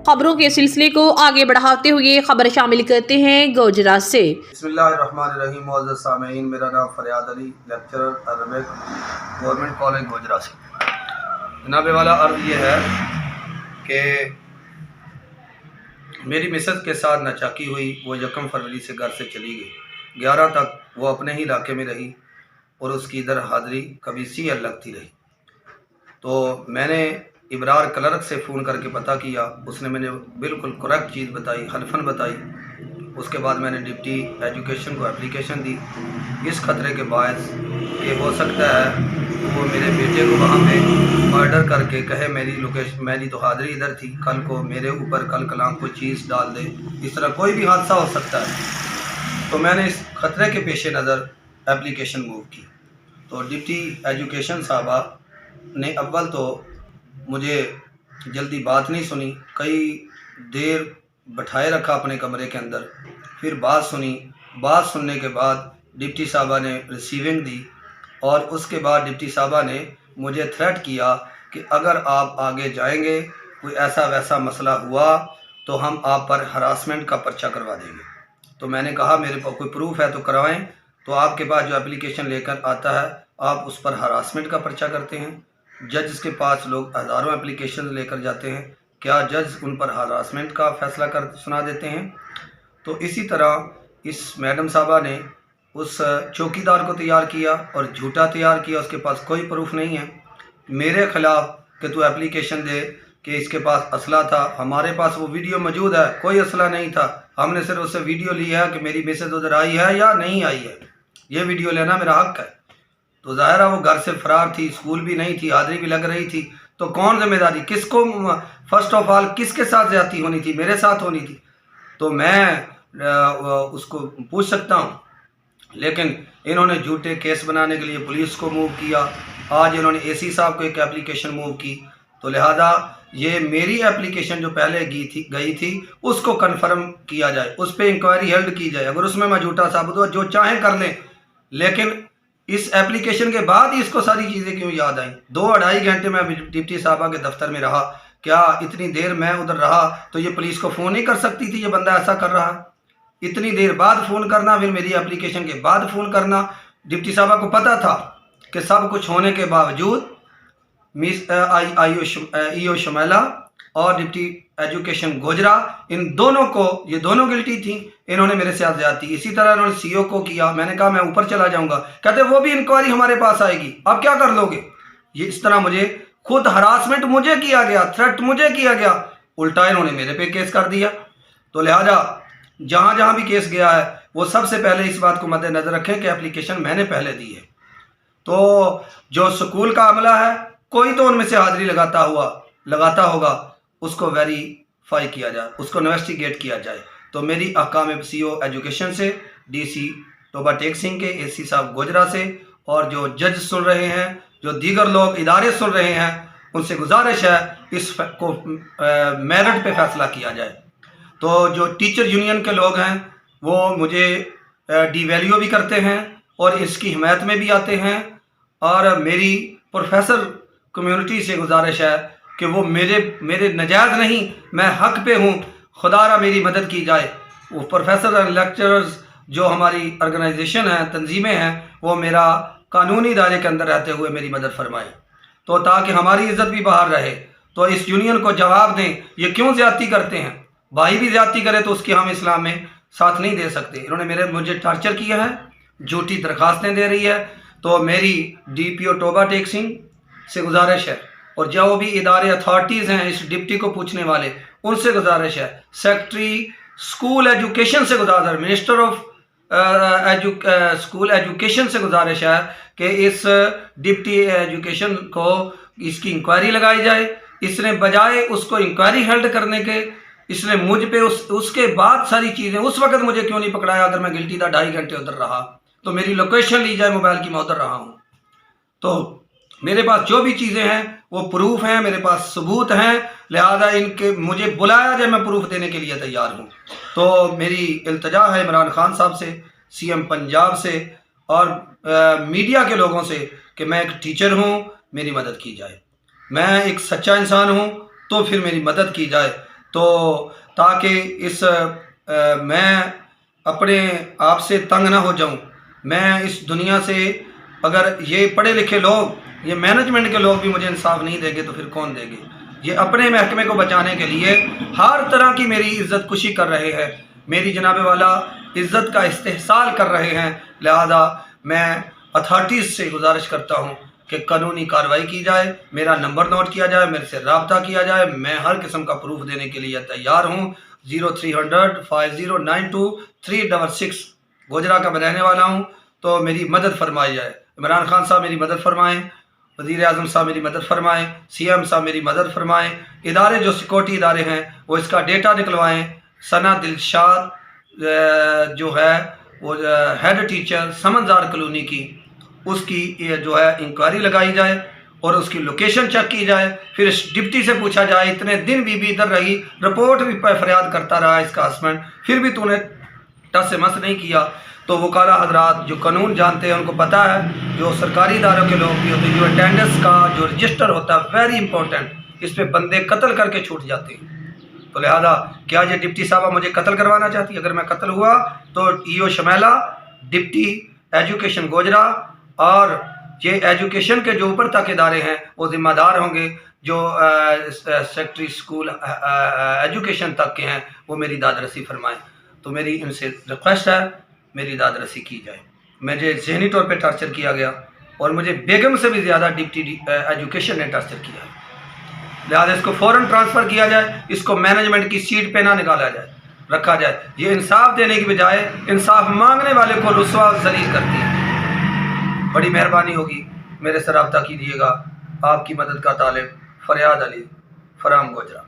खबरों के सिलसिले को आगे बढ़ाते हुए खबर शामिल करते हैं गोजरा से। बिस्मिल्लाहिर्रहमानिर्रहीम। मुअज़्ज़ज़ सामीईन, मेरा नाम फरियाद Ali, lecturer Arabic, government college Gojra से। जनाब वाला अर्ज़ ये है कि मेरी मिसेस के साथ नाचाकी हुई। वो 1 फरवरी से घर से चली गई। 11 तक वो अपने ही इलाके में रही और उसकी इधर हाज़री कभी CL लगती रही। तो मैंने इब्रार क्लर्क से फ़ोन करके पता किया, उसने मुझे बिल्कुल करेक्ट चीज़ बताई, हल्फन बताई। उसके बाद मैंने डिप्टी एजुकेशन को एप्लीकेशन दी, इस खतरे के बायस कि हो सकता है वो मेरे बेटे को वहाँ पे मर्डर करके कहे मेरी तो हाज़री इधर थी, कल को मेरे ऊपर कल कलाम कोई चीज़ डाल दे, इस तरह कोई भी हादसा हो सकता है। तो मैंने इस खतरे के पेश नज़र एप्लीकेशन मूव की। तो डिप्टी एजुकेशन साहबा ने अव्वल तो मुझे जल्दी बात नहीं सुनी, कई देर बैठाए रखा अपने कमरे के अंदर। फिर बात सुनी, बात सुनने के बाद डिप्टी साहबा ने रिसीविंग दी और उसके बाद डिप्टी साहबा ने मुझे थ्रेट किया कि अगर आप आगे जाएंगे, कोई ऐसा वैसा मसला हुआ तो हम आप पर हरासमेंट का पर्चा करवा देंगे। तो मैंने कहा मेरे पास कोई प्रूफ है तो करवाएं। तो आपके पास जो एप्लीकेशन लेकर आता है आप उस पर हरासमेंट का पर्चा करते हैं। जज के पास लोग हज़ारों एप्लीकेशन लेकर जाते हैं, क्या जज उन पर हरासमेंट का फ़ैसला कर सुना देते हैं? तो इसी तरह इस मैडम साहबा ने उस चौकीदार को तैयार किया और झूठा तैयार किया, उसके पास कोई प्रूफ नहीं है मेरे ख़िलाफ़ कि तू एप्लीकेशन दे कि इसके पास असला था। हमारे पास वो वीडियो मौजूद है, कोई असला नहीं था। हमने सिर्फ उससे वीडियो ली है कि मेरी मिसेज उधर आई है या नहीं आई है, ये वीडियो लेना मेरा हक़ है। तो ज़ाहिर है वो घर से फ़रार थी, स्कूल भी नहीं थी, हाज़री भी लग रही थी। तो कौन ज़िम्मेदारी, किसको फ़र्स्ट ऑफ ऑल किसके साथ ज़्यादती होनी थी? मेरे साथ होनी थी। तो मैं उसको पूछ सकता हूँ, लेकिन इन्होंने झूठे केस बनाने के लिए पुलिस को मूव किया। आज इन्होंने AC साहब को एक एप्लीकेशन मूव की। तो लिहाजा ये मेरी एप्लीकेशन जो पहले गई थी उसको कन्फर्म किया जाए, उस पर इंक्वायरी हेल्ड की जाए। अगर उसमें मैं झूठा साबित हुआ जो चाहें कर लें, लेकिन इस एप्लीकेशन के बाद ही इसको सारी चीज़ें क्यों याद आई? 2-2.5 घंटे मैं डिप्टी साहबा के दफ्तर में रहा। क्या इतनी देर मैं उधर रहा तो ये पुलिस को फ़ोन नहीं कर सकती थी ये बंदा ऐसा कर रहा? इतनी देर बाद फ़ोन करना, फिर मेरी एप्लीकेशन के बाद फ़ोन करना। डिप्टी साहबा को पता था कि सब कुछ होने के बावजूद मिस ईओ शमेला और डिप्टी एजुकेशन गोजरा, इन दोनों को, ये दोनों गिल्टी थी, इन्होंने मेरे से ज्यादती। इसी तरह इन्होंने CO को किया। मैंने कहा मैं ऊपर चला जाऊंगा, कहते वो भी इंक्वायरी हमारे पास आएगी, आप क्या कर लोगे? ये इस तरह मुझे खुद हरासमेंट मुझे किया गया, थ्रेट मुझे किया गया, उल्टा इन्होंने मेरे पे केस कर दिया। तो लिहाजा जहाँ जहाँ भी केस गया है वो सबसे पहले इस बात को मद्देनजर रखें कि एप्लीकेशन मैंने पहले दी है। तो जो स्कूल का अमला है, कोई तो उनमें से हाज़री लगाता होगा, उसको वेरीफाई किया जाए, उसको इन्वेस्टिगेट किया जाए। तो मेरी अहकाम CO एजुकेशन से, DC टोबा टेक सिंह के, AC साहब गोजरा से, और जो जज सुन रहे हैं, जो दीगर लोग इदारे सुन रहे हैं, उनसे गुजारिश है इस को मेरिट पे फैसला किया जाए। तो जो टीचर यूनियन के लोग हैं वो मुझे डिवैल्यू भी करते हैं और इसकी हिमायत में भी आते हैं, और मेरी प्रोफेसर कम्युनिटी से गुजारिश है कि वो मेरे नजायज़ नहीं, मैं हक़ पे हूँ, खुदारा मेरी मदद की जाए। वो प्रोफेसर और लेक्चरर्स जो हमारी ऑर्गेनाइजेशन है, तंजीमें हैं, वो मेरा कानूनी दायरे के अंदर रहते हुए मेरी मदद फरमाएं, तो ताकि हमारी इज़्ज़त भी बाहर रहे। तो इस यूनियन को जवाब दें, ये क्यों ज़्यादती करते हैं? भाई भी ज़्यादती करे तो उसकी हम इस्लाम में साथ नहीं दे सकते। इन्होंने मुझे टार्चर किया है, झूठी दरखास्तें दे रही है। तो मेरी DPO टोबा टेक सिंह से गुजारिश है, और जो भी इदारे अथॉरिटीज़ हैं इस डिप्टी को पूछने वाले, उनसे गुजारिश है, सेक्रेटरी स्कूल एजुकेशन से गुजारिश, मिनिस्टर ऑफ स्कूल एजुकेशन से गुजारिश है कि इस डिप्टी एजुकेशन को इसकी इंक्वायरी लगाई जाए। इसने बजाय उसको इंक्वायरी हेल्ड करने के, इसने मुझ पे उसके बाद सारी चीज़ें, उस वक्त मुझे क्यों नहीं पकड़ाया? अगर मैं गिल्टी था, 2.5 घंटे उधर रहा, तो मेरी लोकेशन ली जाए मोबाइल की, मैं उधर रहा हूँ। तो मेरे पास जो भी चीज़ें हैं वो प्रूफ हैं, मेरे पास सबूत हैं, लिहाजा इनके मुझे बुलाया जाए, मैं प्रूफ देने के लिए तैयार हूँ। तो मेरी इल्तजा है इमरान खान साहब से, CM पंजाब से, और मीडिया के लोगों से कि मैं एक टीचर हूँ, मेरी मदद की जाए। मैं एक सच्चा इंसान हूँ तो फिर मेरी मदद की जाए। تو تاکہ اس میں اپنے آپ سے تنگ نہ ہو جاؤں. میں اس دنیا سے اگر یہ پڑھے لکھے لوگ، یہ مینجمنٹ کے لوگ بھی مجھے انصاف نہیں دیں گے تو پھر کون دے گے؟ یہ اپنے محکمے کو بچانے کے لیے ہر طرح کی میری عزت کشی کر رہے ہیں، میری جناب والا عزت کا استحصال کر رہے ہیں. لہذا میں اتھارٹیز سے گزارش کرتا ہوں کہ قانونی کارروائی کی جائے، میرا نمبر نوٹ کیا جائے، میرے سے رابطہ کیا جائے. میں ہر قسم کا پروف دینے کے لیے تیار ہوں. 0300 5092 366 گوجرا کا میں رہنے والا ہوں. تو میری مدد فرمائی جائے. عمران خان صاحب میری مدد فرمائیں، وزیر اعظم صاحب میری مدد فرمائیں، سی ایم صاحب میری مدد فرمائیں. ادارے جو سیکورٹی ادارے ہیں وہ اس کا ڈیٹا نکلوائیں. ثنا دلشاد جو ہے وہ ہیڈ ٹیچر سمنزار کالونی کی، اس کی جو ہے انکوائری لگائی جائے اور اس کی لوکیشن چیک کی جائے. پھر اس ڈپٹی سے پوچھا جائے اتنے دن بی ادھر رہی، رپورٹ بھی فریاد کرتا رہا اس کا ہسبینڈ، پھر بھی تو نے ٹس سے مس نہیں کیا. تو وکلاء حضرات جو قانون جانتے ہیں ان کو پتہ ہے، جو سرکاری اداروں کے لوگ بھی ہوتے ہیں، جو اٹینڈنس کا جو رجسٹر ہوتا ہے ویری امپورٹنٹ، اس پہ بندے قتل کر کے چھوٹ جاتے ہیں. تو لہذا کیا یہ ڈپٹی صاحبہ مجھے قتل کروانا چاہتی؟ اگر میں قتل ہوا تو ایو شمیلہ، ڈپٹی ایجوکیشن گوجرا اور یہ ایجوکیشن کے جو اوپر تک ادارے ہیں وہ ذمہ دار ہوں گے. جو سیکٹری اسکول ایجوکیشن تک کے ہیں وہ میری داد رسی فرمائیں. تو میری ان سے ریکویسٹ ہے میری داد رسی کی جائے. مجھے ذہنی طور پہ ٹارچر کیا گیا اور مجھے بیگم سے بھی زیادہ ڈپٹی ایجوکیشن نے ٹارچر کیا. لہٰذا اس کو فوراً ٹرانسفر کیا جائے، اس کو مینجمنٹ کی سیٹ پہ نہ نکالا جائے، رکھا جائے. یہ انصاف دینے کی بجائے انصاف مانگنے والے کو رسوا ذلیل کرتی ہے. بڑی مہربانی ہوگی میرے سے رابطہ کیجیے گا. آپ کی مدد کا طالب فریاد علی، فرام گوجرا.